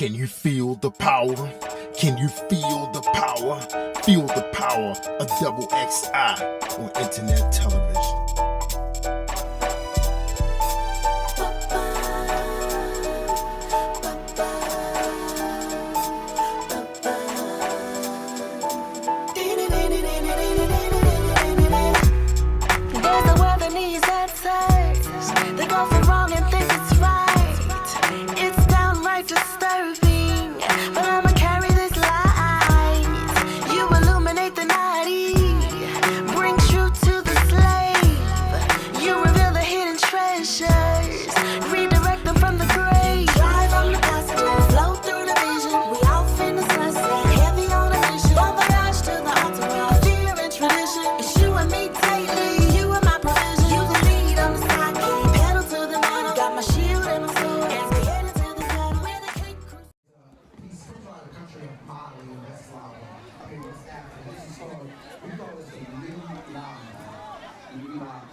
Can you feel the power? Can you feel the power? Feel the power of double XI on internet television. There's a world that needs answers. They go for wrong and think it's right. It's downright disturbing, but I'ma carry this light. You illuminate the night, bring truth to the slave. You reveal the hidden treasures, redirect them from the grave. Drive on the passenger, flow through the vision. We off in the sunset, heavy on a mission. Bon voyage to the entourage, fear and tradition. It's you and me daily, you and my provision. You the lead on the sidekick, pedal to the metal. Got my shield and my sword, as we headed to the battle where they can't cruise. He's from the country of Mosley in West Florida. I mean, West Africa. This is called, we call this a new line. New line.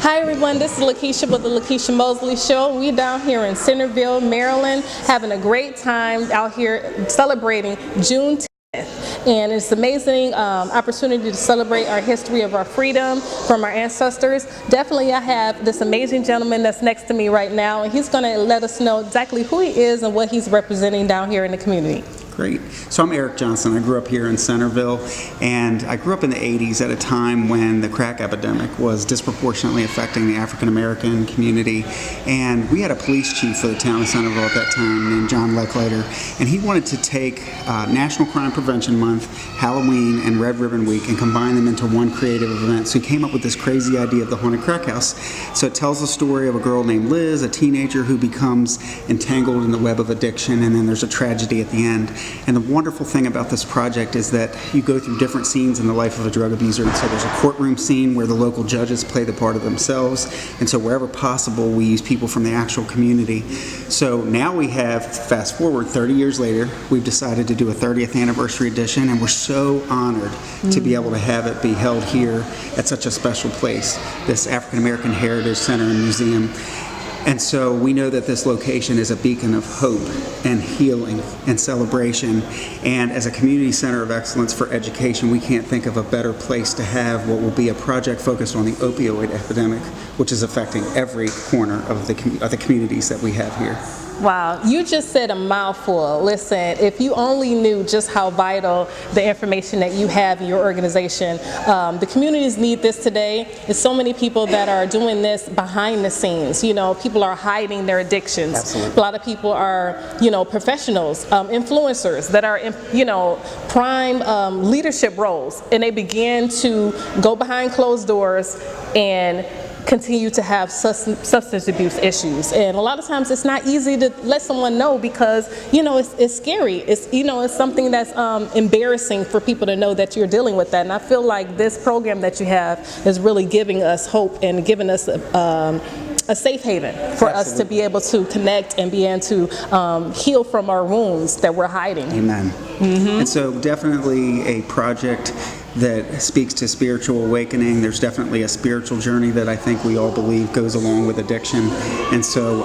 Hi everyone, this is Lekeisha with the Lekeisha Mosley Show. We're down here in Centerville, Maryland, having a great time out here celebrating JUNETEEth. And it's an amazing opportunity to celebrate our history of our freedom from our ancestors. Definitely I have this amazing gentleman that's next to me right now, and he's going to let us know exactly who he is and what he's representing down here in the community. Great. So I'm Eric Johnson. I grew up here in Centerville, and I grew up in the 80s at a time when the crack epidemic was disproportionately affecting the African American community. And we had a police chief for the town of Centerville at that time named John Lekeisha, and he wanted to take National Crime Prevention Month, Halloween, and Red Ribbon Week and combine them into one creative event. So he came up with this crazy idea of the Haunted Crack House. So it tells the story of a girl named Liz, a teenager who becomes entangled in the web of addiction, and then there's a tragedy at the end. And the wonderful thing about this project is that you go through different scenes in the life of a drug abuser. And so there's a courtroom scene where the local judges play the part of themselves. And so wherever possible, we use people from the actual community. So now we have, fast forward 30 years later, we've decided to do a 30th anniversary edition, and we're so honored to be able to have it be held here at such a special place, this African American Heritage Center and Museum. And so we know that this location is a beacon of hope and healing and celebration. And as a community center of excellence for education, we can't think of a better place to have what will be a project focused on the opioid epidemic, which is affecting every corner of the communities that we have here. Wow, you just said a mouthful. Listen, if you only knew just how vital the information that you have in your organization, the communities need this today. There's so many people that are doing this behind the scenes. You know, people are hiding their addictions. Absolutely. A lot of people are, you know, professionals, influencers that are, you know, prime leadership roles, and they begin to go behind closed doors and continue to have substance abuse issues. And a lot of times it's not easy to let someone know because, you know, it's scary. It's, you know, it's something that's embarrassing for people to know that you're dealing with that. And I feel like this program that you have is really giving us hope and giving us a safe haven for us to be able to connect and begin to heal from our wounds that we're hiding. Amen. And so definitely a project that speaks to spiritual awakening. There's definitely a spiritual journey that I think we all believe goes along with addiction. And so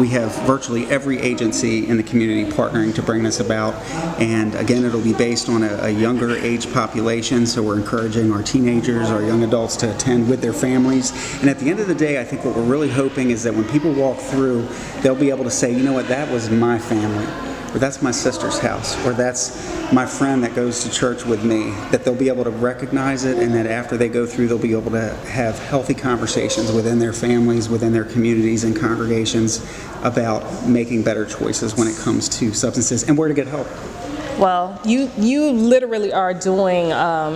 we have virtually every agency in the community partnering to bring this about. And again, it'll be based on a younger age population, so we're encouraging our teenagers, our young adults to attend with their families. And at the end of the day, I think what we're really hoping is that when people walk through, they'll be able to say, you know what, that was my family, or that's my sister's house, or that's my friend that goes to church with me, that they'll be able to recognize it, and that after they go through, they'll be able to have healthy conversations within their families, within their communities and congregations about making better choices when it comes to substances and where to get help. Well, you literally are doing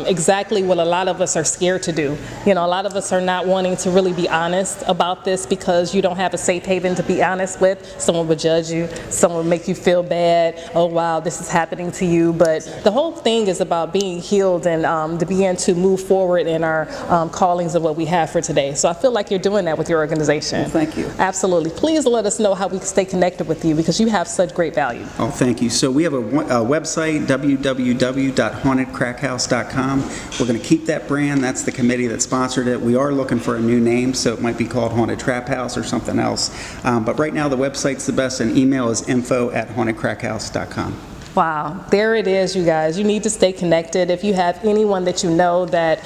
exactly what a lot of us are scared to do. You know, a lot of us are not wanting to really be honest about this because you don't have a safe haven to be honest with. Someone would judge you. Someone would make you feel bad. Oh, wow, this is happening to you. But the whole thing is about being healed and to begin to move forward in our callings of what we have for today. So I feel like you're doing that with your organization. Well, thank you. Absolutely. Please let us know how we can stay connected with you because you have such great value. Oh, thank you. So we have a website, www.hauntedcrackhouse.com. We're going to keep that brand. That's the committee that sponsored it. We are looking for a new name, so it might be called Haunted Trap House or something else. But right now, the website's the best, and email is info@hauntedcrackhouse.com. Wow, there it is, you guys. You need to stay connected. If you have anyone that you know that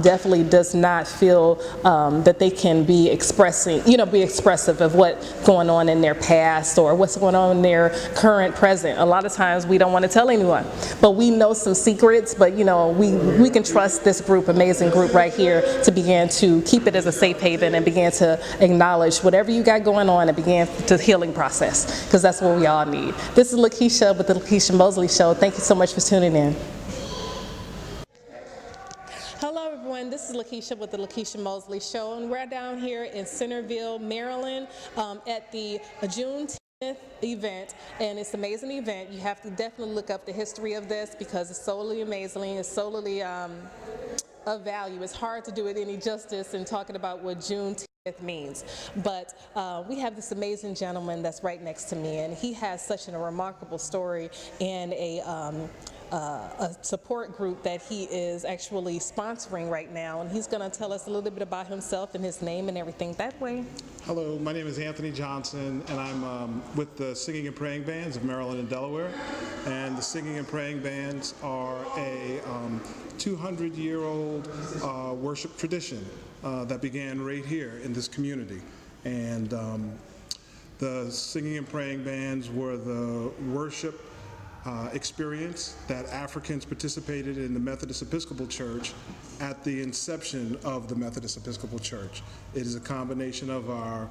definitely does not feel that they can be be expressive of what's going on in their past or what's going on in their current present. A lot of times we don't want to tell anyone, but we know some secrets, but you know, we can trust this group, amazing group right here, to begin to keep it as a safe haven and begin to acknowledge whatever you got going on and begin the healing process, because that's what we all need. This is Lekeisha with the Lekeisha Mosley Show. Thank you so much for tuning in. Hello everyone, this is Lekeisha with the Lekeisha Mosley Show, and we're down here in Centerville, Maryland at the JUNETEETH event, and it's an amazing event. You have to definitely look up the history of this because it's solely amazing, it's solely of value. It's hard to do it any justice in talking about what JUNETEETH means, but we have this amazing gentleman that's right next to me, and he has such a remarkable story and a support group that he is actually sponsoring right now, and he's going to tell us a little bit about himself and his name and everything that way. Hello, my name is Anthony Johnson, and I'm with the Singing and Praying Bands of Maryland and Delaware. And the Singing and Praying Bands are a 200-year-old worship tradition that began right here in this community. And the Singing and Praying Bands were the worship experience that Africans participated in the Methodist Episcopal Church at the inception of the Methodist Episcopal Church. It is a combination of our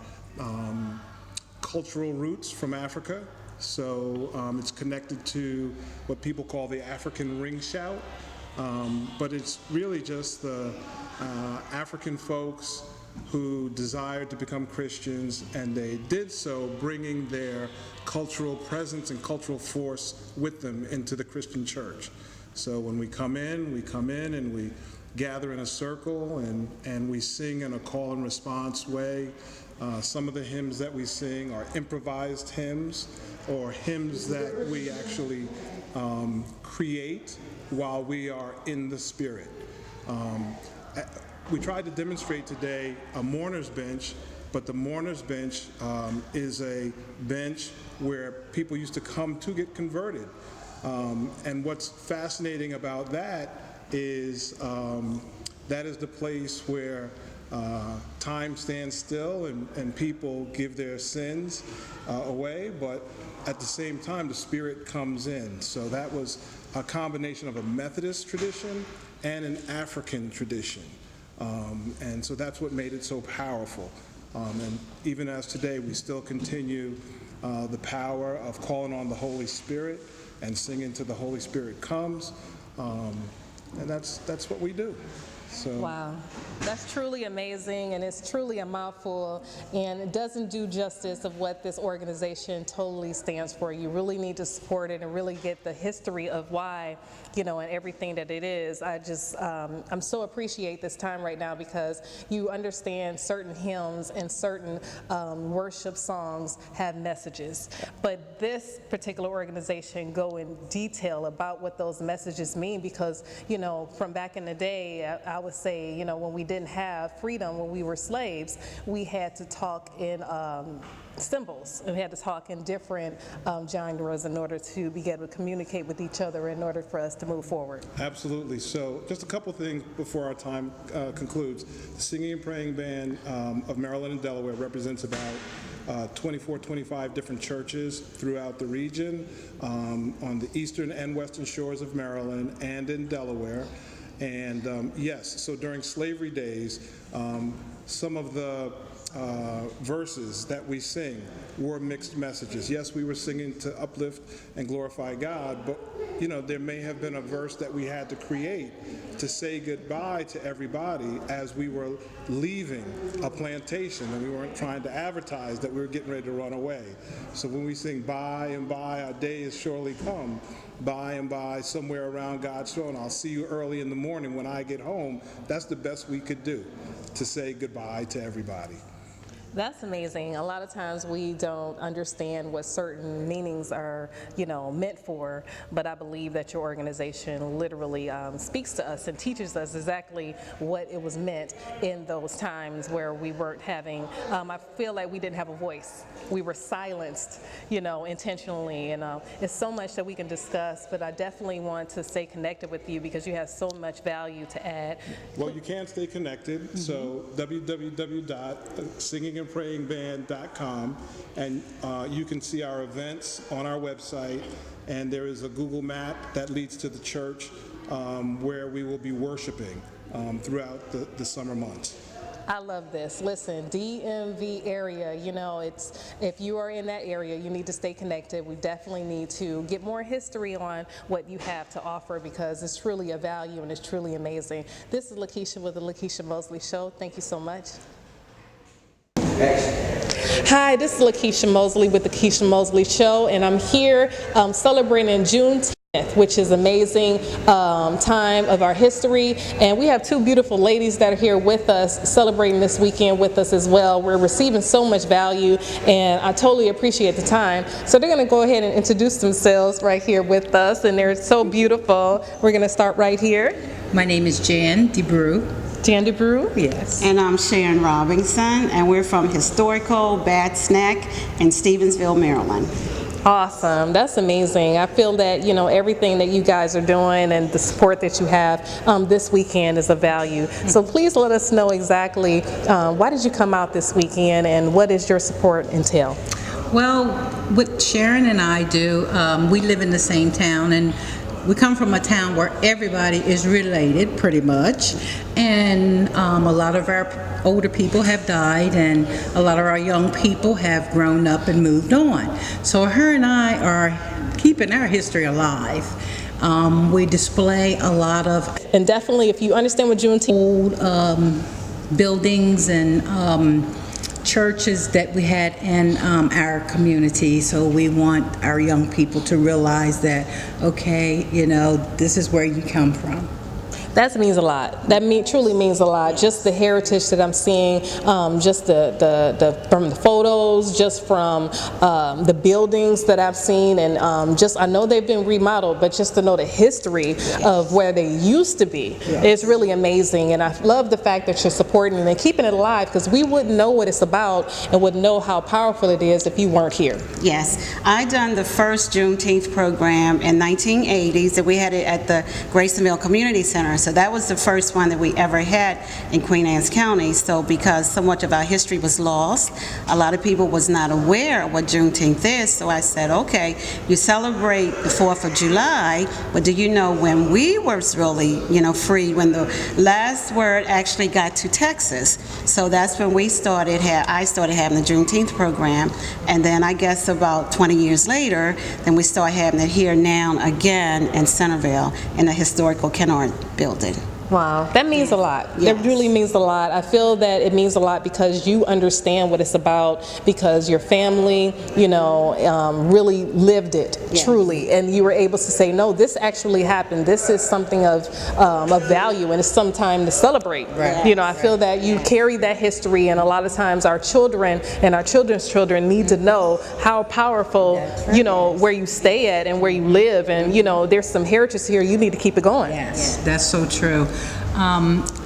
cultural roots from Africa. So it's connected to what people call the African ring shout, but it's really just the African folks who desired to become Christians, and they did so bringing their cultural presence and cultural force with them into the Christian church. So when we come in and we gather in a circle and we sing in a call and response way. Some of the hymns that we sing are improvised hymns or hymns that we actually create while we are in the Spirit. We tried to demonstrate today a mourner's bench, but the mourner's bench is a bench where people used to come to get converted. And what's fascinating about that is the place where time stands still and people give their sins away, but at the same time the Spirit comes in. So that was a combination of a Methodist tradition and an African tradition. And so that's what made it so powerful. And even as today, we still continue the power of calling on the Holy Spirit and singing till the Holy Spirit comes. And that's what we do. So. Wow, that's truly amazing, and it's truly a mouthful, and it doesn't do justice of what this organization totally stands for. You really need to support it and really get the history of why, and everything that it is. I'm so appreciate this time right now because you understand certain hymns and certain worship songs have messages, but this particular organization go in detail about what those messages mean because, from back in the day, I would say, when we didn't have freedom, when we were slaves, we had to talk in symbols, and we had to talk in different genres in order to be able to communicate with each other in order for us to move forward. Absolutely. So just a couple things before our time concludes. The Singing and Praying Band of Maryland and Delaware represents about 24, 25 different churches throughout the region on the eastern and western shores of Maryland and in Delaware. And yes, so during slavery days, some of the verses that we sing were mixed messages. Yes, we were singing to uplift and glorify God, but there may have been a verse that we had to create to say goodbye to everybody as we were leaving a plantation, and we weren't trying to advertise that we were getting ready to run away. So when we sing by and by, our day is surely come, by and by, somewhere around God's throne, I'll see you early in the morning when I get home, that's the best we could do to say goodbye to everybody. That's amazing. A lot of times we don't understand what certain meanings are, meant for, but I believe that your organization literally speaks to us and teaches us exactly what it was meant in those times where we weren't having, I feel like we didn't have a voice. We were silenced, intentionally, and it's so much that we can discuss, but I definitely want to stay connected with you because you have so much value to add. Well, you can stay connected, so www.singingandprayingband.com, and you can see our events on our website, and there is a Google map that leads to the church where we will be worshiping throughout the summer months. I love this. Listen, DMV area, if you are in that area, you need to stay connected. We definitely need to get more history on what you have to offer because it's truly a value and it's truly amazing. This is Lekeisha with the Lekeisha Mosley Show. Thank you so much. Hi, this is Lekeisha Mosley with the Lekeisha Mosley Show, and I'm here celebrating JUNETEETH, which is amazing time of our history, and we have two beautiful ladies that are here with us celebrating this weekend with us as well. We're receiving so much value, and I totally appreciate the time. So they're going to go ahead and introduce themselves right here with us, and they're so beautiful. We're going to start right here. My name is Jan DeBrew. Jan DeBrew, yes. And I'm Sharon Robinson, and we're from historical Bad Snack in Stevensville, Maryland. Awesome. That's amazing. I feel that, everything that you guys are doing and the support that you have this weekend is of value. So please let us know exactly why did you come out this weekend and what does your support entail? Well, what Sharon and I do, we live in the same town, and we come from a town where everybody is related, pretty much, and a lot of our older people have died, and a lot of our young people have grown up and moved on. So her and I are keeping our history alive. We display a lot of And definitely, if you understand what Juneteenth, old buildings and churches that we had in our community. So we want our young people to realize that, okay, you know, this is where you come from. that means a lot. That truly means a lot. Just the heritage that I'm seeing, just the from the photos, just from the buildings that I've seen, and just I know they've been remodeled, but just to know the history of where they used to be, it's really amazing. And I love the fact that you're supporting and keeping it alive, because we wouldn't know what it's about and wouldn't know how powerful it is if you weren't here. Yes, I done the first Juneteenth program in 1980s, and we had it at the Graysonville Community Center. So that was the first one that we ever had in Queen Anne's County. So because so much of our history was lost, a lot of people was not aware of what Juneteenth is. So I said, okay, you celebrate the 4th of July, but do you know when we were really, free, when the last word actually got to Texas? So that's when I started having the Juneteenth program. And then I guess about 20 years later, then we started having it here now again in Centerville in the historical Kennard building. Wow, that means a lot. Yes. It really means a lot. I feel that it means a lot because you understand what it's about, because your family, really lived it, truly, and you were able to say, no, this actually happened. This is something of value, and it's some time to celebrate. Right. I feel that you carry that history, and a lot of times our children and our children's children need to know how powerful, where you stay at and where you live, and there's some heritage here. You need to keep it going. Yes, that's so true.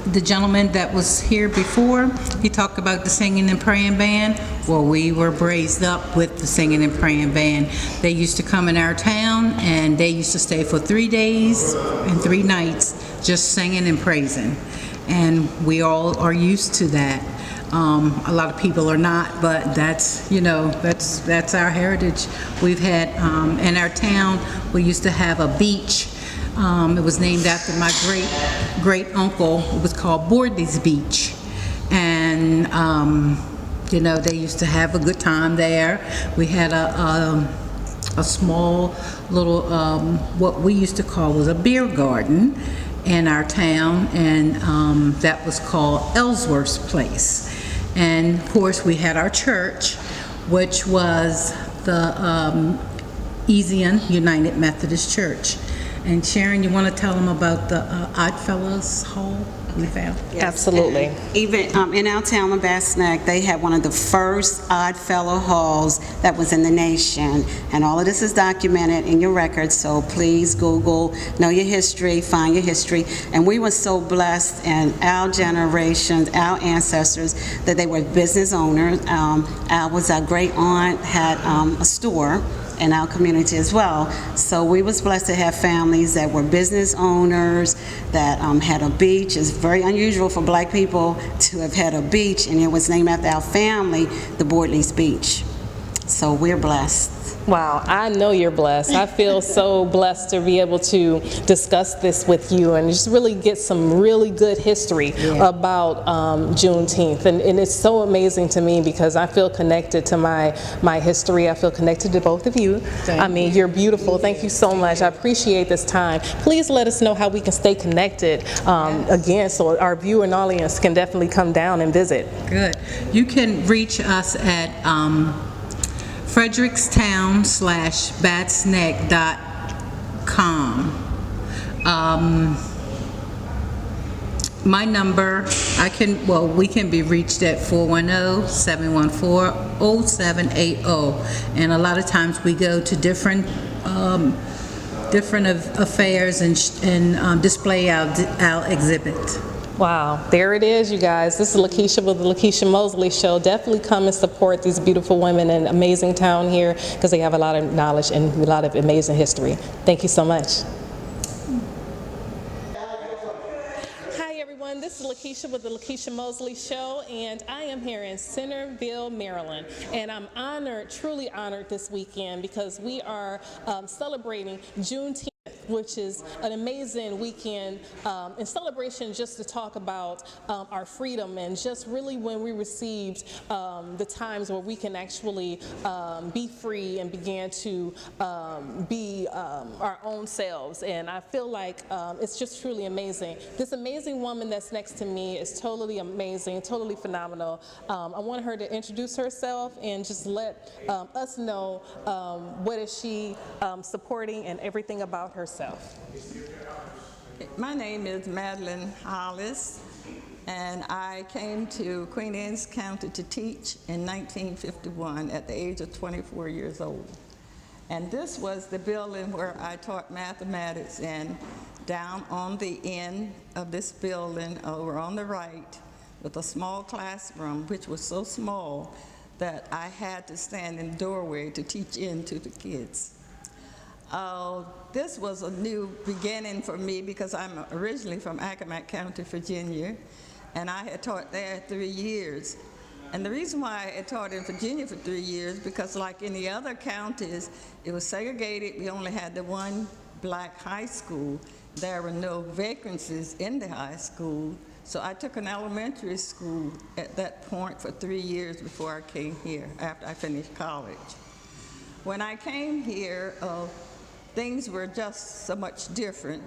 The gentleman that was here before, he talked about the singing and praying band. Well, we were raised up with the singing and praying band. They used to come in our town, and they used to stay for 3 days and 3 nights just singing and praising. And we all are used to that. A lot of people are not, but that's our heritage. We've had, in our town, we used to have a beach. It was named after my great uncle. It was called Bordley's Beach, and they used to have a good time there. We had a small little what we used to call was a beer garden in our town, and that was called Ellsworth's Place. And of course, we had our church, which was the Easian United Methodist Church. And Sharon, you want to tell them about the Oddfellows Hall we found? Yes. Absolutely. And even in our town of Bass Neck, they had one of the first Oddfellow halls that was in the nation. And all of this is documented in your records, so please Google, know your history, find your history. And we were so blessed in our generations, our ancestors, that they were business owners. Our great aunt had a store in our community as well. So we was blessed to have families that were business owners, that had a beach. It's very unusual for black people to have had a beach, and it was named after our family, the Bordley's Beach. So we're blessed. Wow, I know you're blessed. I feel so blessed to be able to discuss this with you and just really get some really good history about Juneteenth. And it's so amazing to me because I feel connected to my history. I feel connected to both of you. You're beautiful. Thank you so much. I appreciate this time. Please let us know how we can stay connected again, so our viewing audience can definitely come down and visit. Good. You can reach us at frederickstown/batsneck.com. My number, we can be reached at 410-714-0780. And a lot of times we go to different affairs and display our exhibit. Wow, there it is, you guys. This is Lekeisha with the Lekeisha Mosley Show. Definitely come and support these beautiful women in amazing town here because they have a lot of knowledge and a lot of amazing history. Thank you so much. Hi, everyone. everyone. This is Lekeisha with the Lekeisha Mosley Show, and I am here in Centerville, Maryland. And I'm honored, truly honored this weekend because we are celebrating JUNETEETH, which is an amazing weekend in celebration just to talk about our freedom and just really when we received the times where we can actually be free and began to be our own selves. And I feel like it's just truly amazing. This amazing woman that's next to me is totally amazing, totally phenomenal. I want her to introduce herself and just let us know what is she supporting and everything about herself. My name is Madeline Hollis, and I came to Queen Anne's County to teach in 1951 at the age of 24 years old. And this was the building where I taught mathematics in. Down on the end of this building, over on the right, with a small classroom, which was so small that I had to stand in the doorway to teach into the kids. This was a new beginning for me because I'm originally from Accomack County, Virginia, and I had taught there 3 years. And the reason why I had taught in Virginia for 3 years, because like in the other counties, it was segregated. We only had the one black high school. There were no vacancies in the high school. So I took an elementary school at that point for 3 years before I came here, after I finished college. When I came here, things were just so much different.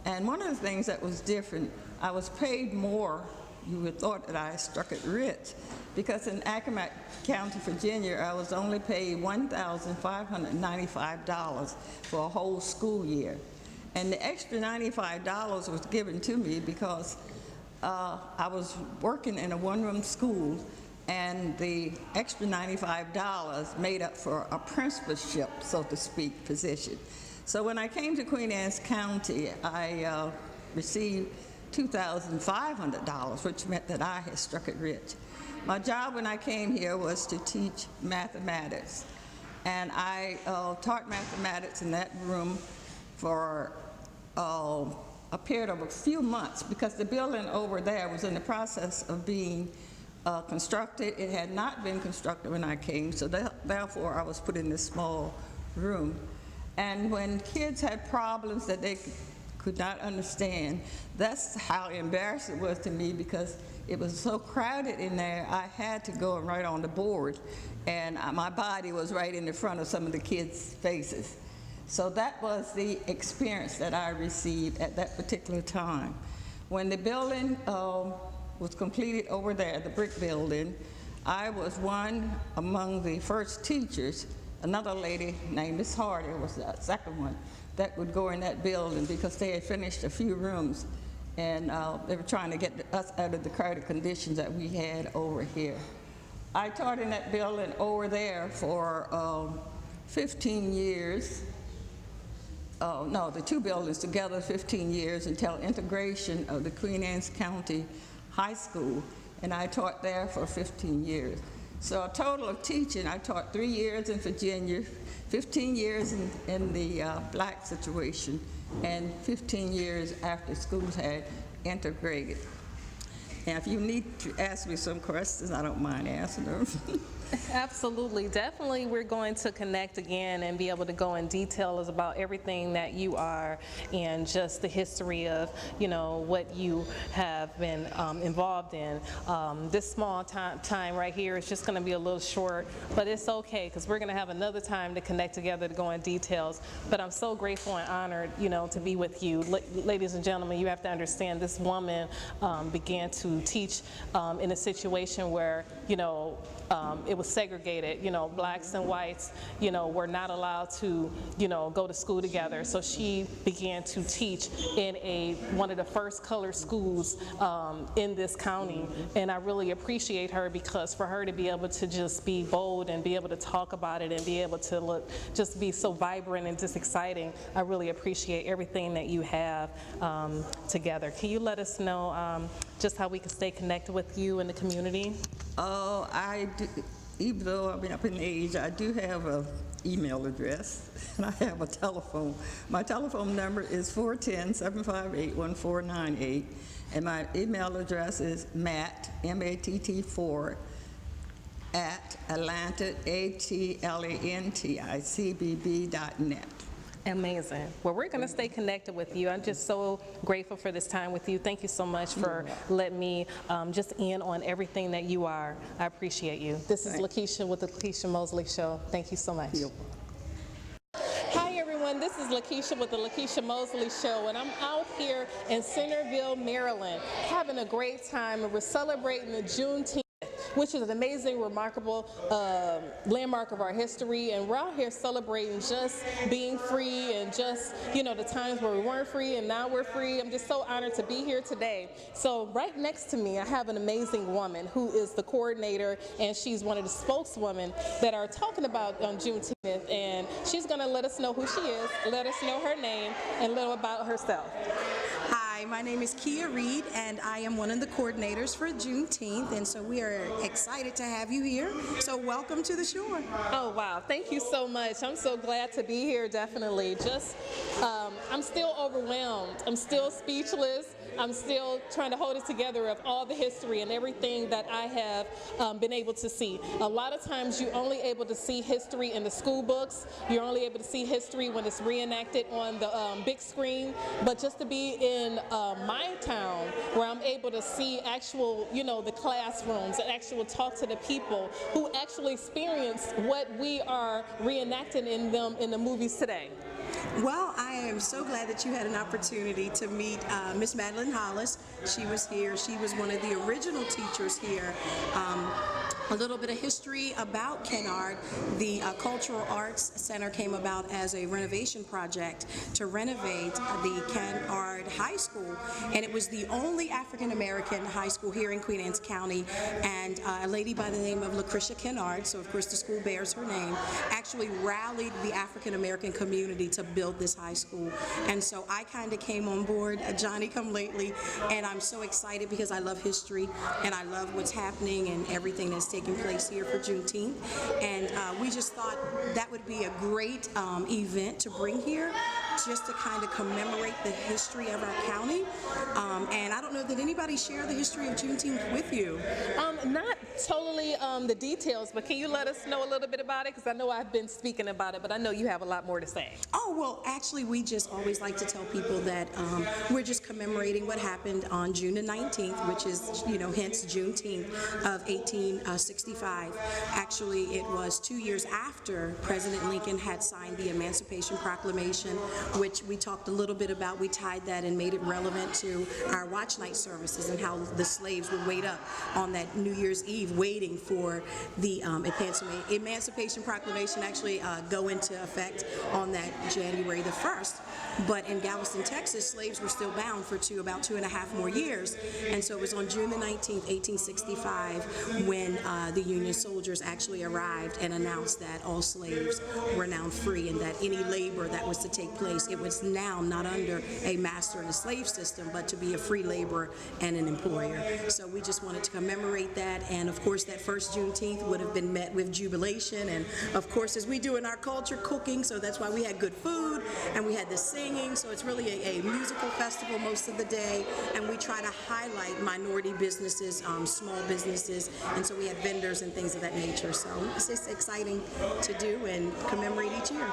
And one of the things that was different, I was paid more. You would have thought that I struck it rich, because in Accomack County, Virginia, I was only paid $1,595 for a whole school year. And the extra $95 was given to me because I was working in a one-room school, and the extra $95 made up for a principalship, so to speak, position. So when I came to Queen Anne's County, I received $2,500, which meant that I had struck it rich. My job when I came here was to teach mathematics, and I taught mathematics in that room for a period of a few months, because the building over there was in the process of being constructed. It had not been constructed when I came, so therefore I was put in this small room. And when kids had problems that they could not understand, that's how embarrassed it was to me, because it was so crowded in there. I had to go right on the board, and my body was right in the front of some of the kids' faces. So that was the experience that I received at that particular time. When the building was completed over there, the brick building, I was one among the first teachers. Another lady named Miss Hardy was the second one that would go in that building, because they had finished a few rooms, and they were trying to get us out of the crowded conditions that we had over here. I taught in that building over there for 15 years. No, the two buildings together 15 years until integration of the Queen Anne's County High School, and I taught there for 15 years. So a total of teaching, I taught 3 years in Virginia, 15 years in the black situation, and 15 years after schools had integrated. And if you need to ask me some questions, I don't mind answering them. Absolutely. Definitely we're going to connect again and be able to go in details about everything that you are and just the history of, you know, what you have been involved in. This small time right here is just going to be a little short, but it's okay because we're going to have another time to connect together to go in details. But I'm so grateful and honored, you know, to be with you. Ladies and gentlemen, you have to understand this woman began to teach in a situation where, you know, it was segregated, you know, blacks and whites, you know, were not allowed to, you know, go to school together. So she began to teach in one of the first colored schools in this county. And I really appreciate her because for her to be able to just be bold and be able to talk about it and be able to just be so vibrant and just exciting, I really appreciate everything that you have together. Can you let us know just how we can stay connected with you in the community? Oh, I do, even though I've been up in age, I do have a email address, and I have a telephone. My telephone number is 410-758-1498, and my email address is matt, M-A-T-T 4, at Atlantic, ATLANTICBB.net. Amazing. Well, we're going to stay connected with you. I'm just so grateful for this time with you. Thank you so much for letting me just in on everything that you are. I appreciate you. This is Lekeisha with the Lekeisha Mosley Show. Thank you so much. Hi, everyone. This is Lekeisha with the Lekeisha Mosley Show, and I'm out here in Centerville, Maryland, having a great time, and we're celebrating the Juneteenth, which is an amazing, remarkable landmark of our history. And we're out here celebrating just being free and just, you know, the times where we weren't free and now we're free. I'm just so honored to be here today. So right next to me, I have an amazing woman who is the coordinator, and she's one of the spokeswomen that are talking about Juneteenth. And she's going to let us know who she is, let us know her name, and a little about herself. Hi, my name is Kia Reed, and I am one of the coordinators for Juneteenth, and so we are excited to have you here. So welcome to the shore. Oh, wow. Thank you so much. I'm so glad to be here, definitely. Just, I'm still overwhelmed. I'm still speechless. I'm still trying to hold it together of all the history and everything that I have been able to see. A lot of times you're only able to see history in the school books. You're only able to see history when it's reenacted on the big screen. But just to be in my town where I'm able to see actual, you know, the classrooms and actually talk to the people who actually experienced what we are reenacting in the movies today. Well, I am so glad that you had an opportunity to meet Miss Madeline Hollis. She was here. She was one of the original teachers here. A little bit of history about Kennard. The Cultural Arts Center came about as a renovation project to renovate the Kennard High School, and it was the only African-American high school here in Queen Anne's County, and a lady by the name of Lekeisha Kennard, so of course the school bears her name, actually rallied the African-American community to build this high school. And so I kind of came on board, Johnny come lately, and I'm so excited because I love history and I love what's happening and everything that's taking place here for Juneteenth. And we just thought that would be a great event to bring here, just to kind of commemorate the history of our county. And I don't know, did anybody share the history of Juneteenth with you? Not totally the details, but can you let us know a little bit about it? Because I know I've been speaking about it, but I know you have a lot more to say. Oh, well, actually, we just always like to tell people that we're just commemorating what happened on June the 19th, which is, you know, hence Juneteenth of 1865. Actually, it was 2 years after President Lincoln had signed the Emancipation Proclamation, which we talked a little bit about. We tied that and made it relevant to our watch night services and how the slaves would wait up on that New Year's Eve waiting for the Emancipation Proclamation actually go into effect on that January the 1st. But in Galveston, Texas, slaves were still bound for about 2.5 more years. And so it was on June the 19th, 1865, when the Union soldiers actually arrived and announced that all slaves were now free, and that any labor that was to take place, it was now not under a master and a slave system, but to be a free laborer and an employer. So we just wanted to commemorate that, and of course that first Juneteenth would have been met with jubilation, and of course, as we do in our culture, cooking, so that's why we had good food, and we had the singing, so it's really a musical festival most of the day, and we try to highlight minority businesses, small businesses, and so we had vendors and things of that nature, so it's just exciting to do and commemorate each year.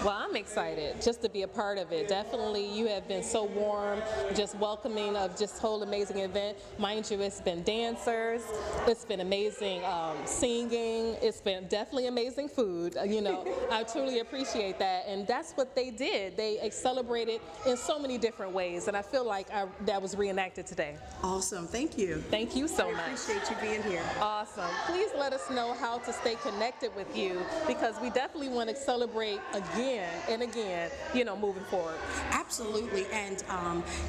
Well, I'm excited just to be a part of it. Definitely, you have been so warm, just welcoming of just whole amazing event. Mind you, it's been dancers, it's been amazing singing, it's been definitely amazing food. You know, I truly appreciate that, and that's what they did. They celebrated in so many different ways, and I feel like that was reenacted today. Awesome, thank you. Thank you so much. I appreciate you being here. Awesome. Please let us know how to stay connected with you, because we definitely want to celebrate again and again, you know, moving forward. Absolutely, and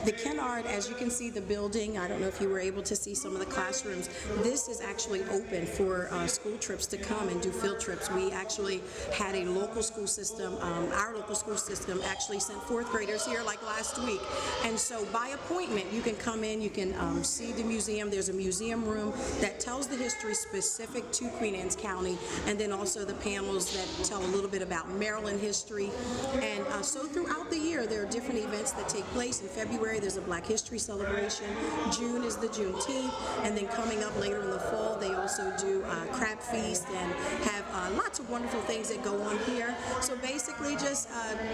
the Kennard, as you can see the building, I don't know if you were able to see some of the classrooms, this is actually open for school trips to come and do field trips. We actually had a local school system, our local school system actually sent 4 fourth graders here like last week. And so by appointment, you can come in, you can see the museum. There's a museum room that tells the history specific to Queen Anne's County, and then also the panels that tell a little bit about Maryland history. And so throughout the year, there are different events that take place. In February, there's a Black History celebration. June is the Juneteenth, and then coming up later in the fall, they also do crab feast and have lots of wonderful things that go on here. So basically, just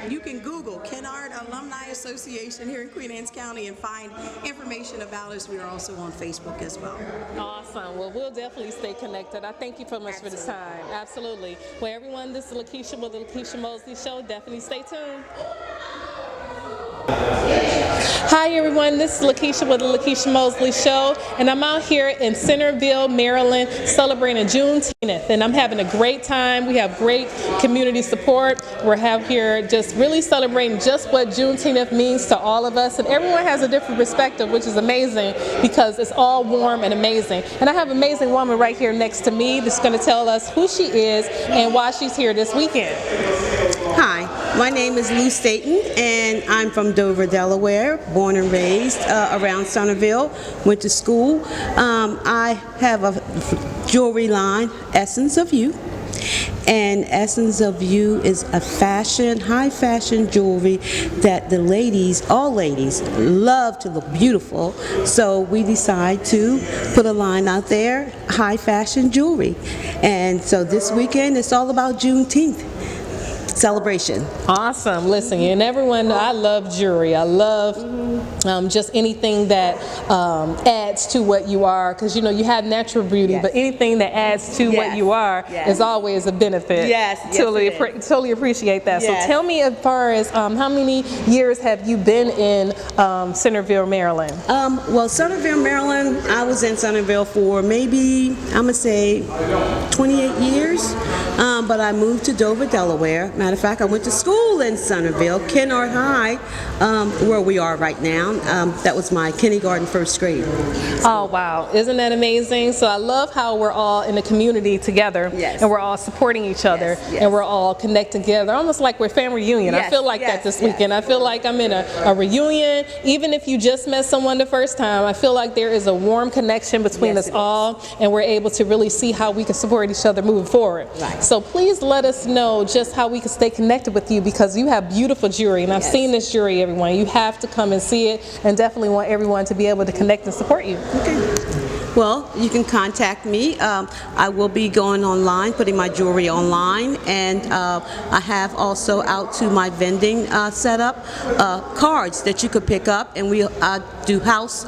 you can Google Kennard Alumni Association here in Queen Anne's County and find information about us. We are also on Facebook as well. Awesome. Well, we'll definitely stay connected. I thank you so much for the time. Absolutely. Well, everyone, this is Lekeisha with the Lekeisha Mosley Show. Definitely stay tuned. Hi everyone, this is Lekeisha with the Lekeisha Mosley Show, and I'm out here in Centerville, Maryland, celebrating Juneteenth, and I'm having a great time. We have great community support. We're here just really celebrating just what Juneteenth means to all of us, and everyone has a different perspective, which is amazing because it's all warm and amazing. And I have an amazing woman right here next to me that's going to tell us who she is and why she's here this weekend. Hi, my name is Lou Staten, and I'm from Dover, Delaware, born and raised around Centerville, went to school. I have a jewelry line, Essence of You, and Essence of You is a high fashion jewelry that the ladies, all ladies, love to look beautiful. So we decide to put a line out there, high fashion jewelry. And so this weekend it's all about Juneteenth celebration. Awesome. Listen, and everyone, I love jewelry. I love just anything that adds to what you are, because you know you have natural beauty, but anything that adds to what you are is always a benefit. Totally appreciate that. So tell me, as far as how many years have you been in Centerville, Maryland? Well, Centerville, Maryland, I was in Centerville for maybe, I'm gonna say 28 years, but I moved to Dover, Delaware. Matter of fact, I went to school in Centerville, Kennard High, where we are right now. That was my kindergarten, first grade. Oh, wow. Isn't that amazing? So I love how we're all in the community together, and we're all supporting each other, and we're all connected together, almost like we're family reunion. I feel like that this weekend. I feel like I'm in a reunion. Even if you just met someone the first time, I feel like there is a warm connection between us all, and we're able to really see how we can support each other moving forward. So please let us know just how we can stay connected with you, because you have beautiful jewelry, and I've seen this jewelry, everyone. You have to come and see it, and definitely want everyone to be able to connect and support you. Well, you can contact me. I will be going online, putting my jewelry online, and I have also out to my vending setup cards that you could pick up, and we do house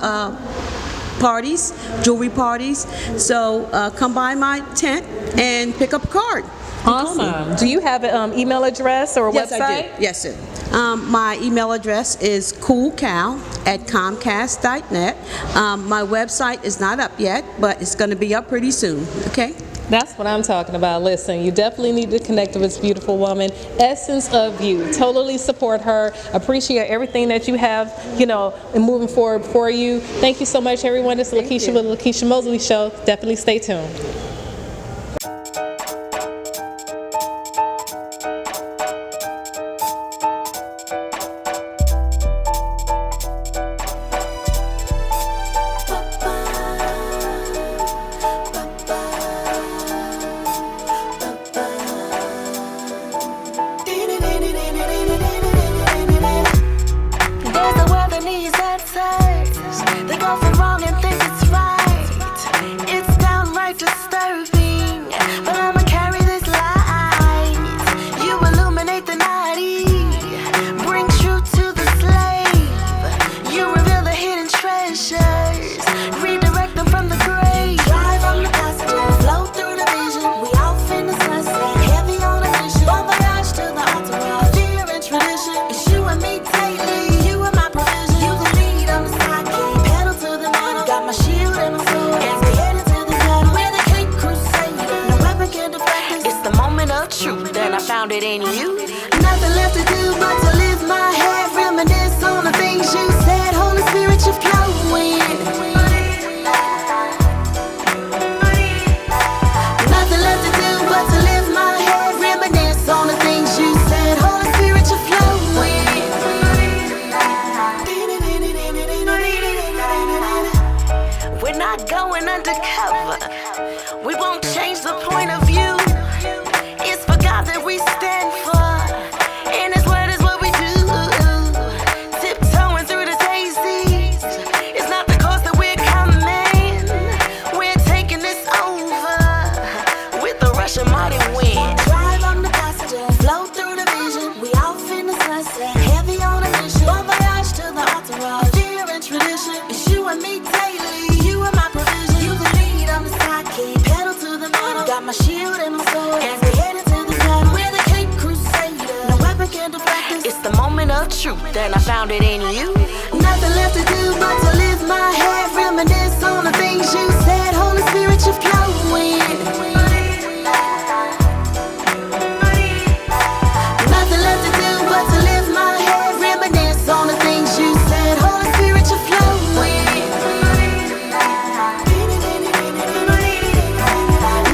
parties, jewelry parties. So come by my tent and pick up a card. Awesome. Do you have an email address or a website? I do. Yes, sir. My email address is coolcow@comcast.net. My website is not up yet, but it's going to be up pretty soon. Okay? That's what I'm talking about. Listen, you definitely need to connect with this beautiful woman, Essence of You. Totally support her. Appreciate everything that you have, you know, and moving forward for you. Thank you so much, everyone. This is Lekeisha with the Lekeisha Mosley Show. Definitely stay tuned. Found it in you. Nothing left to do but to lift my head, reminisce on the things you said. Holy Spirit, you're flowing. Nothing left to do but to lift my head, reminisce on the things you said. Holy Spirit, you're flowing. We're not going undercover. We won't change the point of view. It's for God that we stand for, and His word is what we do. Tiptoeing through the daisies. It's not the course that we're coming. We're taking this over with the rush of mighty wind. Drive on the passenger, flow through the vision. We off in the sunset, heavy on a mission. Bon voyage to the entourage, fear and tradition. It's you and me daily. You are my provision. You the lead, I'm the sidekick. Pedal to the metal. Got my shield and my sword. As we headed to the battle, we're the Cape Crusader. No weapon can deflect us. It's the moment of truth, and I found it in you. Nothing left to do but to lift my head, reminisce on the things you said. Holy Spirit, you're flowing. Nothing left to do but to lift my head, reminisce on the things you said. Holy Spirit, you're flowing.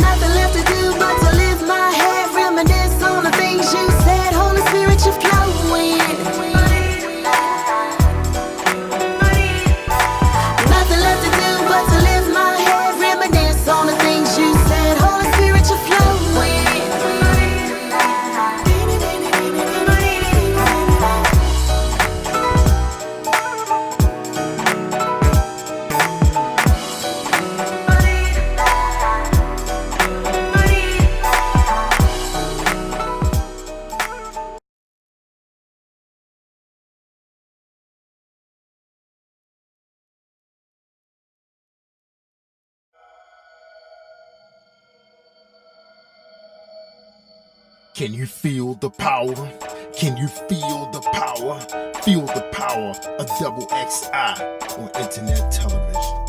Nothing left to do but to lift my head, reminisce on the things you said. Holy Spirit, you're flowing. Nothing left to do but to lift my head, reminisce on the things you said. Holy Spirit, you're flowing. Can you feel the power? Can you feel the power? Feel the power of double XI on internet television.